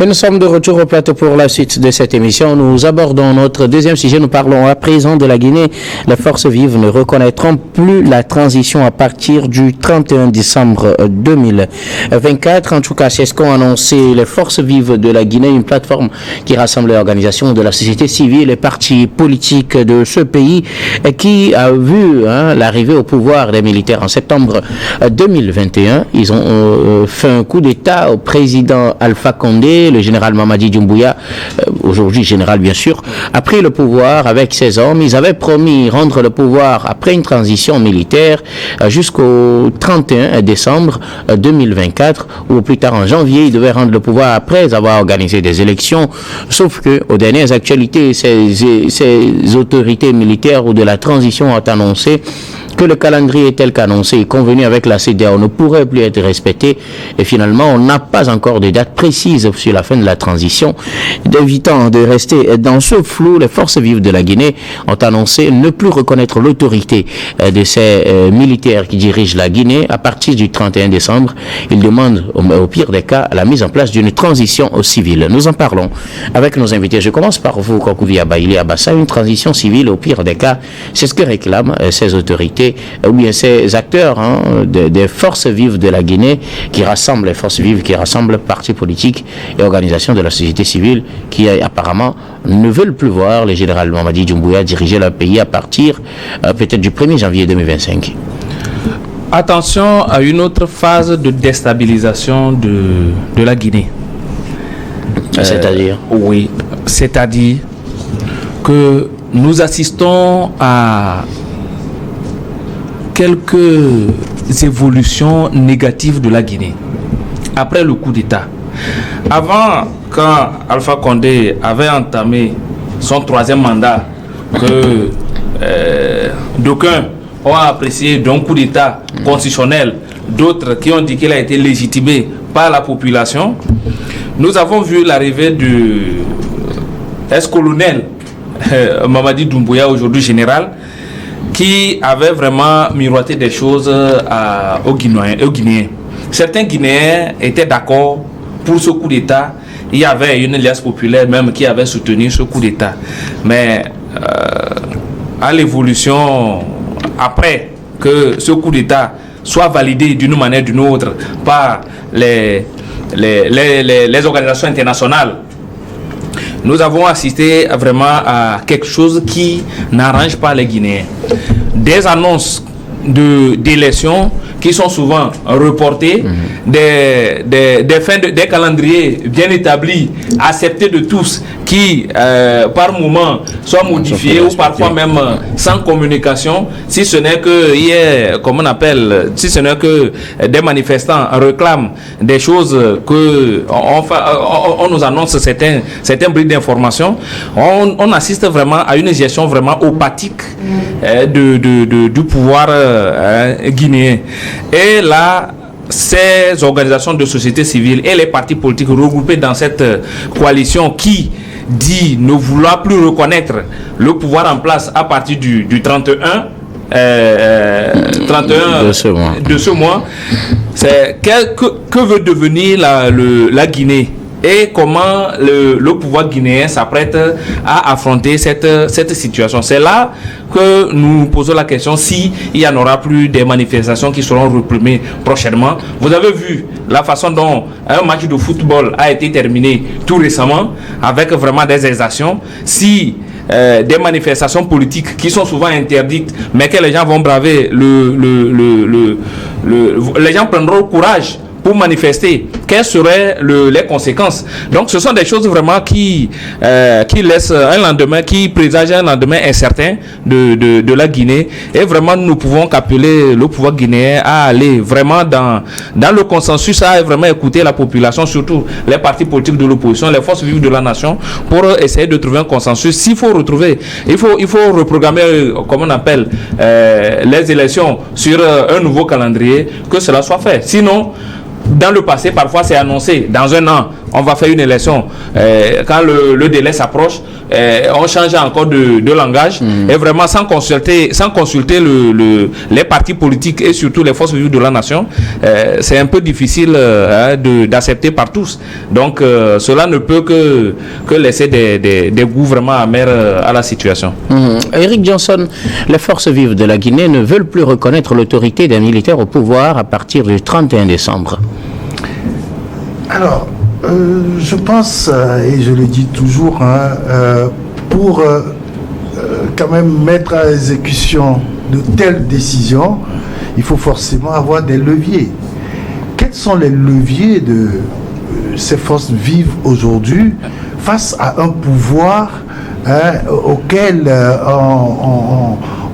Et nous sommes de retour au plateau pour la suite de cette émission. Nous abordons notre deuxième sujet. Nous parlons à présent de la Guinée. Les forces vives ne reconnaîtront plus la transition à partir du 31 décembre 2024. En tout cas, c'est ce qu'ont annoncé les forces vives de la Guinée, une plateforme qui rassemble les organisations de la société civile et partis politiques de ce pays, qui a vu l'arrivée au pouvoir des militaires en septembre 2021. Ils ont fait un coup d'État au président Alpha Condé. Le général Mamadi Doumbouya, aujourd'hui général bien sûr, a pris le pouvoir avec ses hommes. Ils avaient promis rendre le pouvoir après une transition militaire jusqu'au 31 décembre 2024, ou plus tard en janvier, ils devaient rendre le pouvoir après avoir organisé des élections. Sauf que, aux dernières actualités, ces autorités militaires ou de la transition ont annoncé que le calendrier tel qu'annoncé et convenu avec la CEDEAO ne pourrait plus être respecté, et finalement on n'a pas encore de date précise sur la fin de la transition. Évitant de rester dans ce flou, les forces vives de la Guinée ont annoncé ne plus reconnaître l'autorité de ces militaires qui dirigent la Guinée à partir du 31 décembre. Ils demandent au pire des cas la mise en place d'une transition civile. Nous en parlons avec nos invités. Je commence par vous, Kokouvia Baïli Abassa. Une transition civile au pire des cas, c'est ce que réclament ces autorités ou bien ces acteurs des forces vives de la Guinée, qui rassemblent les forces vives, qui rassemblent partis politiques et organisations de la société civile, qui apparemment ne veulent plus voir le général Mamadi Doumbouya diriger le pays à partir peut-être du 1er janvier 2025. Attention à une autre phase de déstabilisation de la Guinée. C'est-à-dire Oui, c'est-à-dire que nous assistons à quelques évolutions négatives de la Guinée après le coup d'État. Avant, quand Alpha Condé avait entamé son troisième mandat, que d'aucuns ont apprécié d'un coup d'État constitutionnel, d'autres qui ont dit qu'il a été légitimé par la population, nous avons vu l'arrivée du ex-colonel Mamadi Doumbouya, aujourd'hui général, qui avait vraiment miroité des choses aux Guinéens. Certains Guinéens étaient d'accord pour ce coup d'État. Il y avait une alliance populaire même qui avait soutenu ce coup d'État. Mais à l'évolution, après que ce coup d'État soit validé d'une manière ou d'une autre par les organisations internationales, nous avons assisté vraiment à quelque chose qui n'arrange pas les Guinéens. Des annonces d'élections qui sont souvent reportées, des calendriers bien établis, acceptés de tous, qui par moment soient modifiés ou parfois même sans communication, si ce n'est que si ce n'est que des manifestants réclament des choses que on nous annonce certains bribes d'informations. On assiste vraiment à une gestion vraiment opathique du pouvoir guinéen. Et là, ces organisations de société civile et les partis politiques regroupés dans cette coalition qui dit ne vouloir plus reconnaître le pouvoir en place à partir du 31 de ce mois, c'est que veut devenir la Guinée et comment le pouvoir guinéen s'apprête à affronter cette situation. C'est là que nous posons la question s'il n'y en aura plus des manifestations qui seront réprimées prochainement. Vous avez vu la façon dont un match de football a été terminé tout récemment avec vraiment des exactions. Si des manifestations politiques qui sont souvent interdites, mais que les gens vont braver, les gens prendront le courage pour manifester, quelles seraient les conséquences. Donc ce sont des choses vraiment qui laissent un lendemain, qui présagent un lendemain incertain de la Guinée, et vraiment nous pouvons qu'appeler le pouvoir guinéen à aller vraiment dans le consensus, à vraiment écouter la population, surtout les partis politiques de l'opposition, les forces vives de la nation, pour essayer de trouver un consensus. S'il faut il faut reprogrammer, comme on appelle, les élections sur un nouveau calendrier, que cela soit fait. Sinon, dans le passé, parfois c'est annoncé dans un an, on va faire une élection. Quand le délai s'approche, on change encore de langage. Et vraiment, sans consulter les partis politiques et surtout les forces vives de la nation, c'est un peu difficile d'accepter par tous. Donc, cela ne peut que laisser des goûts vraiment amers à la situation. Eric Johnson, les forces vives de la Guinée ne veulent plus reconnaître l'autorité des militaires au pouvoir à partir du 31 décembre. Alors, je pense, et je le dis toujours, pour quand même mettre à exécution de telles décisions, il faut forcément avoir des leviers. Quels sont les leviers de ces forces vives aujourd'hui face à un pouvoir auquel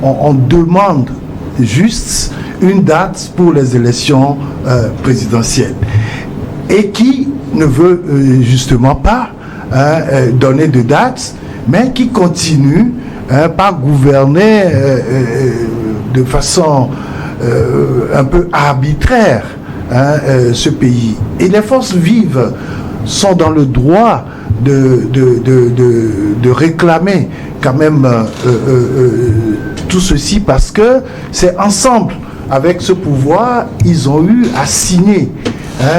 on demande juste une date pour les élections présidentielles et qui ne veut justement pas donner de date, mais qui continue par gouverner de façon un peu arbitraire ce pays. Et les forces vives sont dans le droit de réclamer quand même tout ceci, parce que c'est ensemble avec ce pouvoir ils ont eu à signer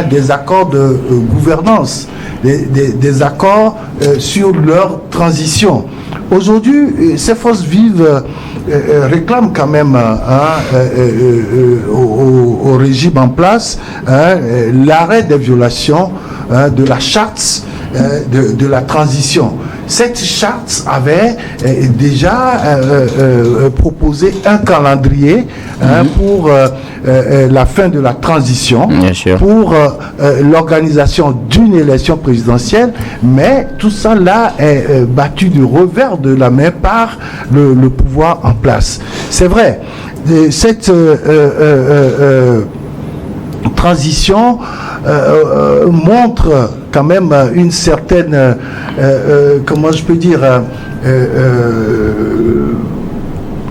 des accords de gouvernance, des accords sur leur transition. Aujourd'hui, ces forces vives réclament quand même au régime en place l'arrêt des violations de la charte de la transition. Cette charte avait déjà proposé un calendrier pour la fin de la transition, pour l'organisation d'une élection présidentielle, mais tout ça là est battu du revers de la main par le pouvoir en place. C'est vrai, cette transition montre quand même une certaine, comment je peux dire,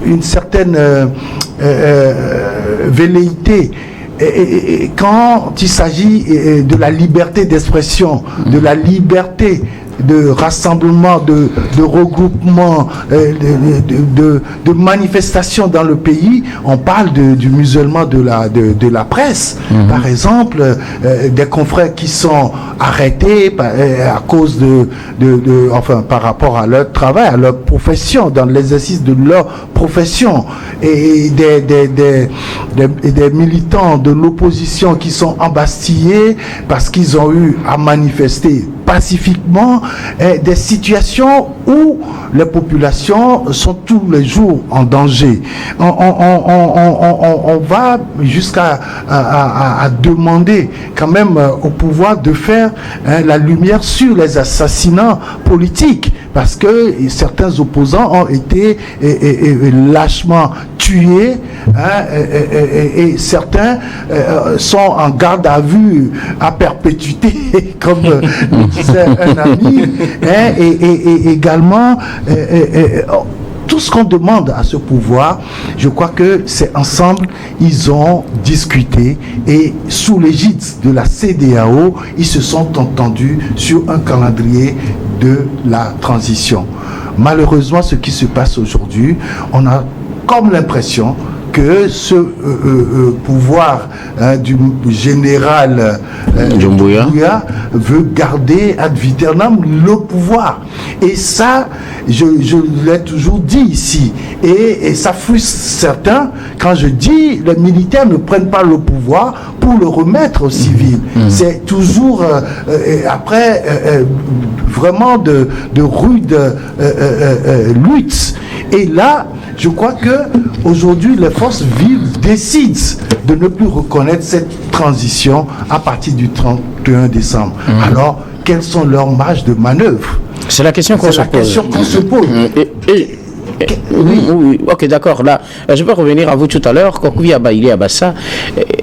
une certaine velléité. Et quand il s'agit de la liberté d'expression, de la liberté de rassemblement, de regroupement, de manifestation dans le pays, on parle du musellement de la presse. Par exemple, des confrères qui sont arrêtés à cause enfin, par rapport à leur travail, à leur profession, dans l'exercice de leur profession, et des militants de l'opposition qui sont embastillés parce qu'ils ont eu à manifester pacifiquement, des situations où les populations sont tous les jours en danger. On va jusqu'à à demander quand même au pouvoir de faire la lumière sur les assassinats politiques, parce que certains opposants ont été lâchement tués, et certains sont en garde à vue à perpétuité, comme disait un ami, et également tout ce qu'on demande à ce pouvoir, je crois que c'est ensemble, ils ont discuté, et sous l'égide de la CEDEAO, ils se sont entendus sur un calendrier de la transition. Malheureusement, ce qui se passe aujourd'hui, on a comme l'impression que ce pouvoir du général Doumbouya veut garder ad vitam le pouvoir. Et ça, je l'ai toujours dit ici, et ça frustre certains quand je dis les militaires ne prennent pas le pouvoir pour le remettre aux civils. C'est toujours après vraiment de rudes luttes. Et là, je crois que aujourd'hui, les forces vives décident de ne plus reconnaître cette transition à partir du 31 décembre. Alors, quelles sont leurs marges de manœuvre? C'est la question qu'on se pose. Et Oui, ok, d'accord. Là, je peux revenir à vous tout à l'heure. Kokouya Baïli Abassa,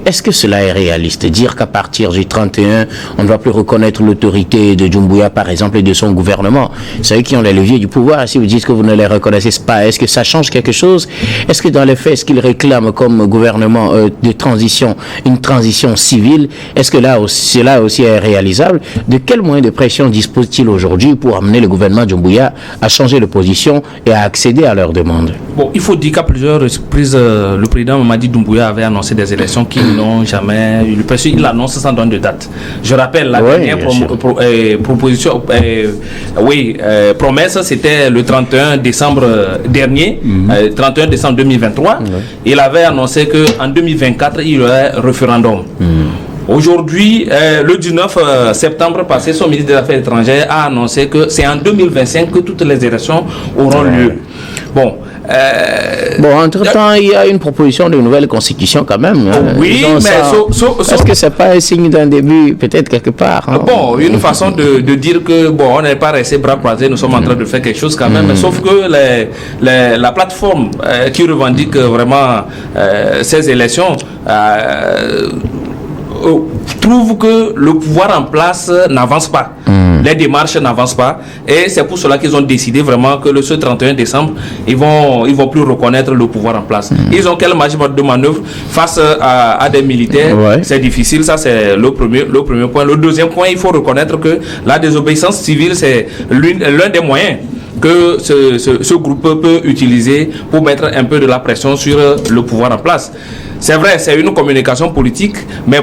est-ce que cela est réaliste? Dire qu'à partir du 31, on ne va plus reconnaître l'autorité de Doumbouya, par exemple, et de son gouvernement. C'est eux qui ont les leviers du pouvoir. Si vous dites que vous ne les reconnaissez pas, est-ce que ça change quelque chose? Est-ce que dans les faits, ce qu'ils réclament comme gouvernement de transition, une transition civile, est-ce que là aussi, cela aussi est réalisable? De quels moyens de pression dispose-t-il aujourd'hui pour amener le gouvernement Doumbouya à changer de position et à accéder à leurs demandes? Bon, il faut dire qu'à plusieurs reprises, le président Mamadi Doumbouya avait annoncé des élections qui n'ont jamais eu. Il annonce sans donner de date. Je rappelle, la dernière promesse, c'était le 31 décembre dernier, 31 décembre 2023. Il avait annoncé qu'en 2024, il y aurait référendum. Aujourd'hui, le 19 septembre passé, son ministre des Affaires étrangères a annoncé que c'est en 2025 que toutes les élections auront lieu. Bon, entre-temps, il y a une proposition de nouvelle constitution quand même. Oui, mais est-ce que c'est pas un signe d'un début, peut-être quelque part? Bon, une façon de dire que, bon, on n'est pas resté bras croisés, nous sommes en train de faire quelque chose quand même, sauf que la plateforme qui revendique vraiment ces élections trouve que le pouvoir en place n'avance pas. Les démarches n'avancent pas et c'est pour cela qu'ils ont décidé vraiment que ce 31 décembre ils vont plus reconnaître le pouvoir en place. Ils ont quelle marge de manœuvre face à des militaires? C'est difficile, ça c'est le premier point. Le deuxième point, il faut reconnaître que la désobéissance civile c'est l'un des moyens que ce groupe peut utiliser pour mettre un peu de la pression sur le pouvoir en place. C'est vrai, c'est une communication politique, mais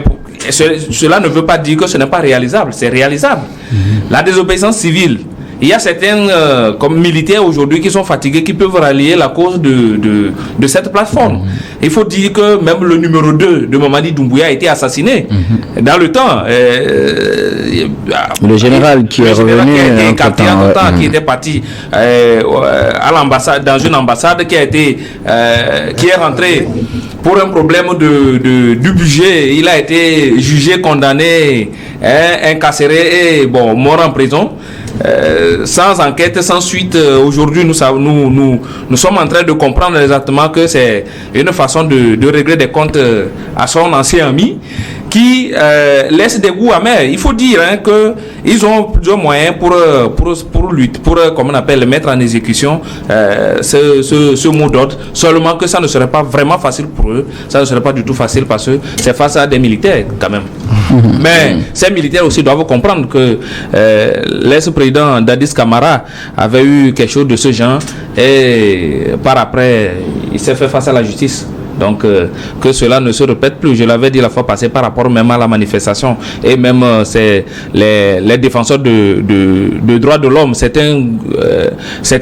cela ne veut pas dire que ce n'est pas réalisable. C'est réalisable. La désobéissance civile, il y a certains comme militaires aujourd'hui qui sont fatigués, qui peuvent rallier la cause de cette plateforme. Il faut dire que même le numéro 2 de Mamadi Doumbouya a été assassiné dans le temps. Le général qui est revenu qui était parti à l'ambassade, dans une ambassade qui est rentré pour un problème du budget. Il a été jugé, condamné, incarcéré et mort en prison. Sans enquête, sans suite. Aujourd'hui, nous sommes en train de comprendre exactement que c'est une façon de régler des comptes à son ancien ami qui laisse des goûts amers. Il faut dire que ils ont plusieurs moyens pour lutter, comment on appelle, mettre en exécution ce mot d'ordre. Seulement que ça ne serait pas vraiment facile pour eux. Ça ne serait pas du tout facile parce que c'est face à des militaires quand même. Mais ces militaires aussi doivent comprendre que l'ex-président Dadis Camara avait eu quelque chose de ce genre et par après il s'est fait face à la justice. Donc que cela ne se répète plus. Je l'avais dit la fois passée par rapport même à la manifestation et même c'est les défenseurs de droits de l'homme, certains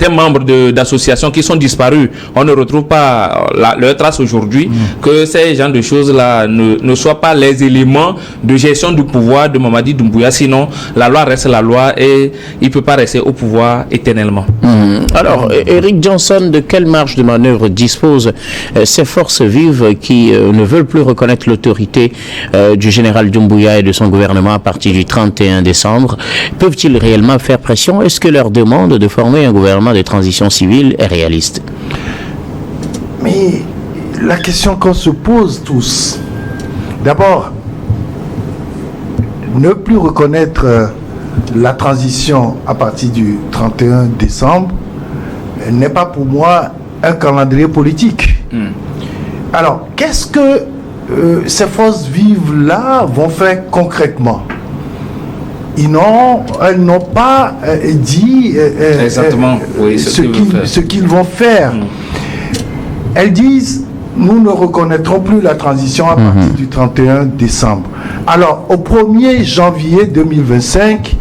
membres d'associations qui sont disparus. On ne retrouve pas leur trace aujourd'hui. Que ces genres de choses là ne soient pas les éléments de gestion du pouvoir de Mamadi Doumbouya. Sinon la loi reste la loi et il ne peut pas rester au pouvoir éternellement. Alors Eric Johnson, de quelle marge de manœuvre disposent ces forces vives qui ne veulent plus reconnaître l'autorité du général Doumbouya et de son gouvernement à partir du 31 décembre? Peuvent-ils réellement faire pression? Est-ce que leur demande de former un gouvernement de transition civile est réaliste? Mais la question qu'on se pose tous, d'abord, ne plus reconnaître la transition à partir du 31 décembre n'est pas pour moi un calendrier politique. Alors, qu'est-ce que ces forces vives-là vont faire concrètement? Elles n'ont pas dit exactement ce qu'ils vont faire. Elles disent, nous ne reconnaîtrons plus la transition à partir du 31 décembre. Alors, au 1er janvier 2025,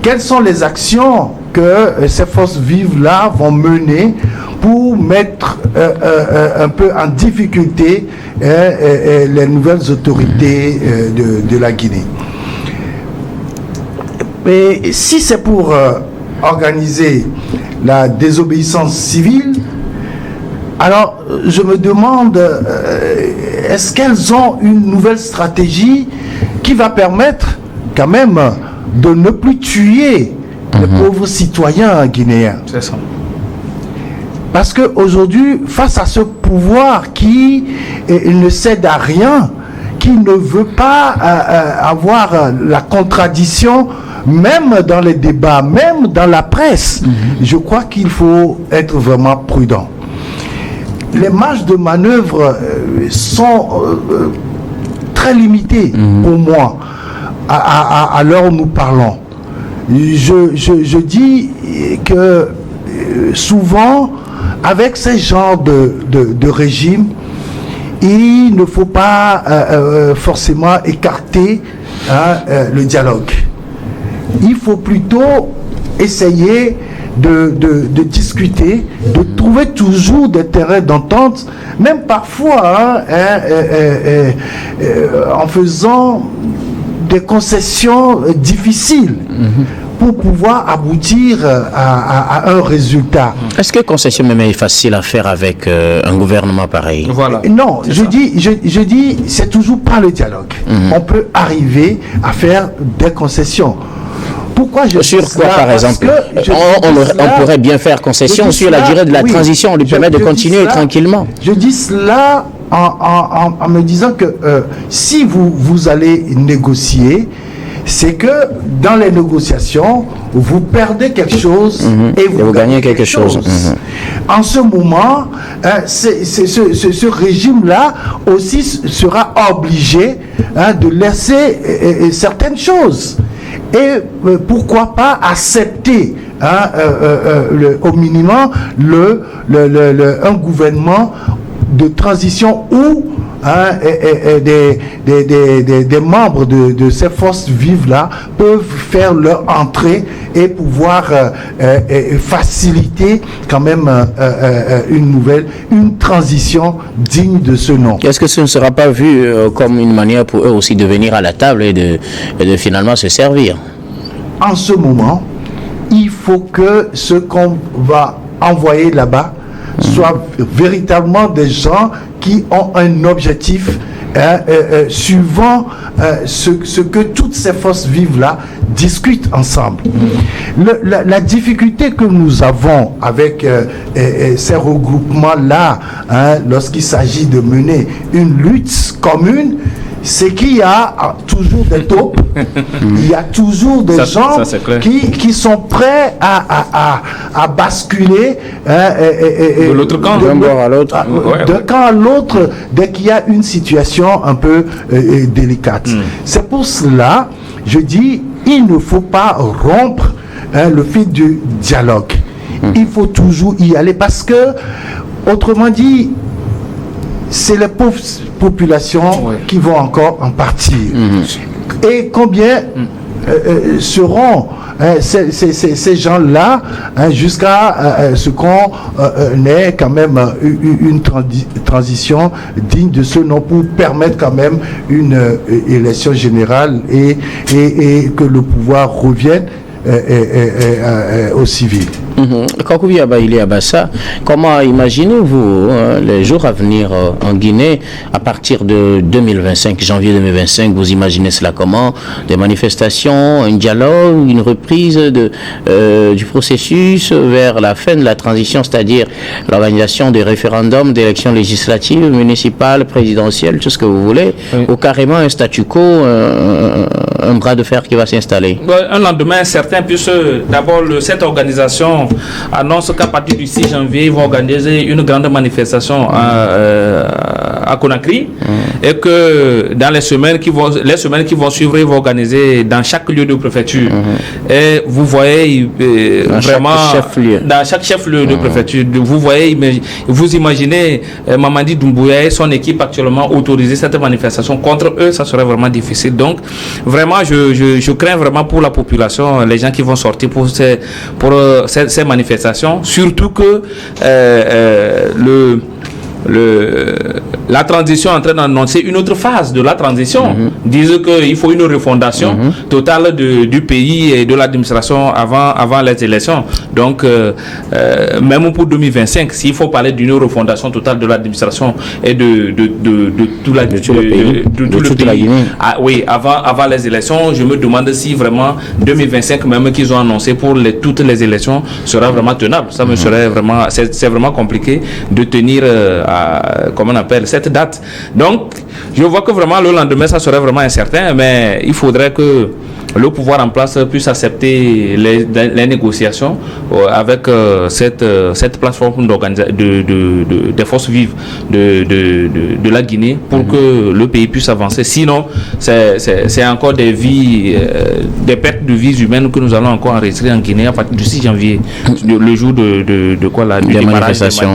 quelles sont les actions que ces forces vives-là vont mener pour mettre un peu en difficulté les nouvelles autorités de la Guinée? Mais si c'est pour organiser la désobéissance civile, alors je me demande, est-ce qu'elles ont une nouvelle stratégie qui va permettre quand même de ne plus tuer les pauvres citoyens guinéens? C'est ça. Parce qu'aujourd'hui, face à ce pouvoir qui ne cède à rien, qui ne veut pas avoir la contradiction, même dans les débats, même dans la presse, je crois qu'il faut être vraiment prudent. Les marges de manœuvre sont très limitées pour moi à l'heure où nous parlons. Je dis que souvent, avec ce genre de régime, il ne faut pas forcément écarter le dialogue. Il faut plutôt essayer de discuter, de trouver toujours des terrains d'entente, même parfois en faisant des concessions difficiles pour pouvoir aboutir à un résultat. Est-ce que concession même est facile à faire avec un gouvernement pareil? Voilà. Non, je dis, c'est toujours par le dialogue. On peut arriver à faire des concessions. Pourquoi je sur dis quoi, cela? par exemple? On pourrait bien faire concession sur la durée de la transition, on lui permet de continuer tranquillement. Je dis cela en me disant que si vous allez négocier, c'est que dans les négociations, vous perdez quelque chose et vous gagnez quelque chose. En ce moment, ce régime-là aussi sera obligé de laisser certaines choses. Et pourquoi pas accepter au minimum un gouvernement de transition où des membres de ces forces vives-là peuvent faire leur entrée et pouvoir faciliter quand même une transition digne de ce nom. Est-ce que ce ne sera pas vu comme une manière pour eux aussi de venir à la table et de finalement se servir? En ce moment, il faut que ce qu'on va envoyer là-bas soit véritablement des gens qui ont un objectif suivant ce que toutes ces forces vives-là discutent ensemble. La difficulté que nous avons avec ces regroupements-là, lorsqu'il s'agit de mener une lutte commune, c'est qu'il y a toujours des taupes, il y a toujours des gens qui sont prêts à basculer de l'autre camp, d'un bord à l'autre, d'un camp à l'autre, dès qu'il y a une situation un peu délicate. C'est pour cela, je dis, il ne faut pas rompre le fil du dialogue. Il faut toujours y aller parce que, autrement dit, c'est les pauvres populations qui vont encore en partir. Et combien seront ces gens-là jusqu'à ce qu'on ait quand même une transition digne de ce nom pour permettre quand même une élection générale et que le pouvoir revienne aux civils. Kakubi Abaïli Abassa, comment imaginez-vous les jours à venir en Guinée à partir de 2025, janvier 2025, vous imaginez cela comment? Des manifestations, un dialogue, une reprise du processus vers la fin de la transition, c'est-à-dire l'organisation des référendums, d'élections législatives, municipales, présidentielles, tout ce que vous voulez, ou carrément un statu quo, un bras de fer qui va s'installer? Un lendemain certain, puisque d'abord cette organisation annonce qu'à partir du 6 janvier, ils vont organiser une grande manifestation à Conakry et que dans les semaines qui vont suivre, ils vont organiser dans chaque lieu de préfecture. Et vous voyez vraiment dans chaque chef-lieu de préfecture, vous imaginez Mamadi Doumbouya et son équipe actuellement autoriser cette manifestation. Contre eux, ça serait vraiment difficile. Donc vraiment, je crains vraiment pour la population, les gens qui vont sortir pour ces manifestations, surtout que la transition est en train d'annoncer une autre phase de la transition. Disent qu'il faut une refondation totale du pays et de l'administration avant les élections. Donc, même pour 2025, s'il faut parler d'une refondation totale de l'administration et de tout le pays, oui, avant les élections, je me demande si vraiment 2025, même qu'ils ont annoncé pour toutes les élections, sera vraiment tenable. Ça me serait vraiment, c'est vraiment compliqué de tenir comment on appelle cette date. Donc, je vois que vraiment le lendemain, ça serait vraiment incertain, mais il faudrait que le pouvoir en place puisse accepter les négociations avec cette plateforme des forces vives de la Guinée pour que le pays puisse avancer. Sinon, c'est encore des pertes de vies humaines que nous allons encore enregistrer en Guinée à partir du 6 janvier, le jour de quoi là, des manifestations.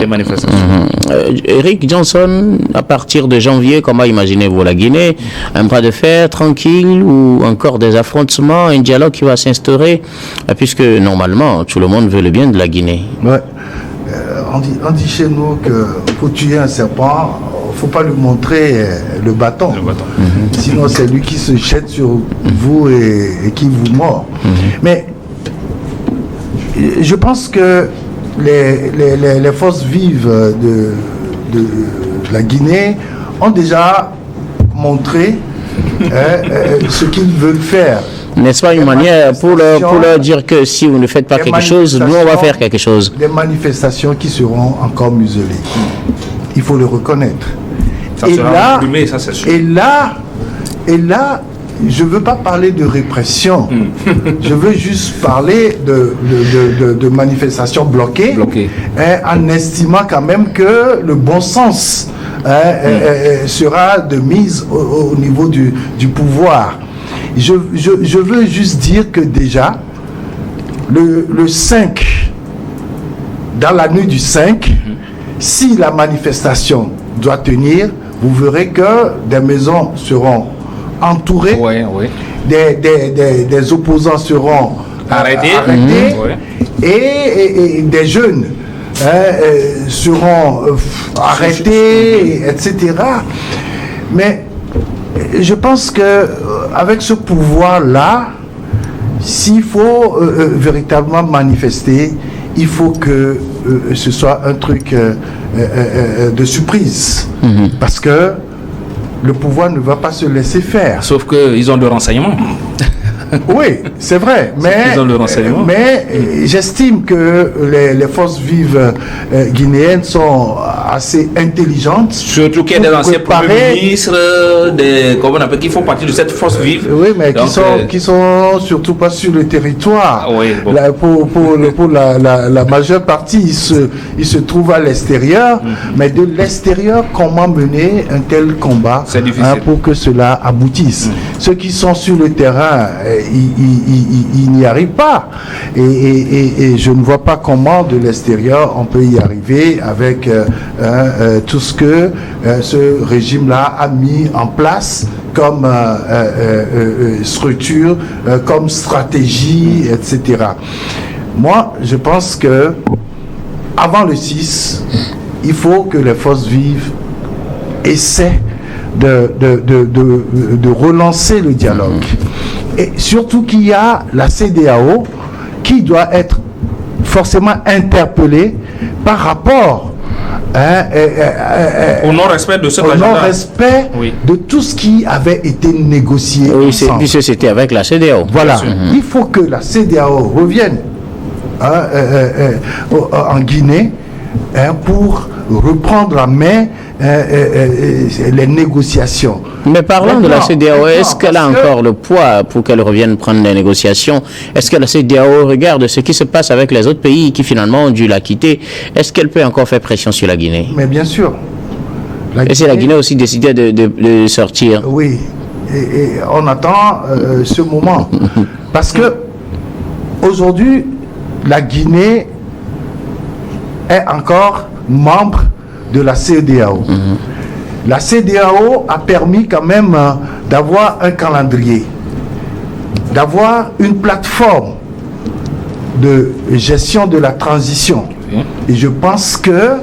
Eric Johnson, à partir de janvier, comment imaginez-vous la Guinée? Un bras de fer tranquille ou encore des affrontements, un dialogue qui va s'instaurer, puisque normalement tout le monde veut le bien de la Guinée. Ouais. On dit chez nous que pour tuer un serpent, il ne faut pas lui montrer le bâton. Sinon c'est lui qui se jette sur vous et qui vous mord. Mais je pense que les forces vives de la Guinée ont déjà montré ce qu'ils veulent faire. N'est-ce pas une manière pour leur dire que si vous ne faites pas quelque chose, nous on va faire quelque chose. Des manifestations qui seront encore muselées. Il faut le reconnaître. Et là, je ne veux pas parler de répression. Je veux juste parler de manifestations bloquées. En estimant quand même que le bon sens sera de mise au niveau du pouvoir. Je veux juste dire que déjà, le 5, dans la nuit du 5, si la manifestation doit tenir, vous verrez que des maisons seront entourées, des opposants seront arrêtés et des jeunes seront arrêtés, etc. Mais je pense que avec ce pouvoir-là, s'il faut véritablement manifester, il faut que ce soit un truc de surprise. Parce que le pouvoir ne va pas se laisser faire. Sauf qu'ils ont de renseignements. Oui, c'est vrai, mais j'estime que les forces vives guinéennes sont assez intelligentes. Surtout qu'il y a des anciens premiers ministres, qui font partie de cette force vive. Oui, mais qui sont surtout pas sur le territoire. Là, pour la majeure partie, ils se trouvent à l'extérieur, mais de l'extérieur, comment mener un tel combat pour que cela aboutisse? Ceux qui sont sur le terrain, il n'y arrive pas. Et je ne vois pas comment de l'extérieur on peut y arriver avec tout ce que ce régime-là a mis en place comme structure, comme stratégie, etc. Moi, je pense que avant le 6, il faut que les forces vives essaient de relancer le dialogue. Et surtout qu'il y a la CEDEAO qui doit être forcément interpellée par rapport au non-respect de ce non-respect de tout ce qui avait été négocié. Oui, c'était avec la CEDEAO. Voilà. Il faut que la CEDEAO revienne en Guinée pour reprendre la main les négociations. Mais parlons de la CEDEAO, est-ce qu'elle a encore le poids pour qu'elle revienne prendre les négociations? Est-ce que la CEDEAO regarde ce qui se passe avec les autres pays qui finalement ont dû la quitter? Est-ce qu'elle peut encore faire pression sur la Guinée? Mais bien sûr. Et si la Guinée aussi décidait de sortir? Oui, et on attend ce moment. Parce que aujourd'hui, la Guinée est encore membre de la CEDEAO. La CEDEAO a permis quand même d'avoir un calendrier, d'avoir une plateforme de gestion de la transition. Et je pense que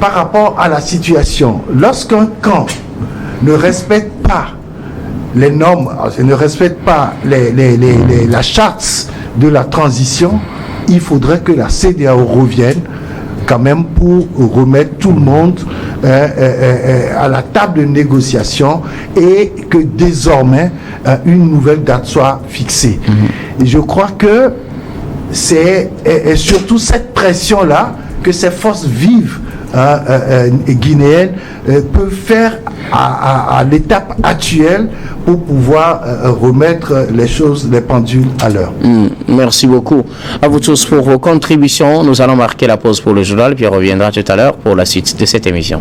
par rapport à la situation. Lorsqu'un camp ne respecte pas les normes, ne respecte pas la charte de la transition, il faudrait que la CEDEAO revienne quand même pour remettre tout le monde à la table de négociation et que désormais une nouvelle date soit fixée. Et je crois que c'est surtout cette pression-là que ces forces vives guinéennes peuvent faire à l'étape actuelle pour pouvoir remettre les pendules à l'heure. Merci beaucoup à vous tous pour vos contributions. Nous allons marquer la pause pour le journal, puis on reviendra tout à l'heure pour la suite de cette émission.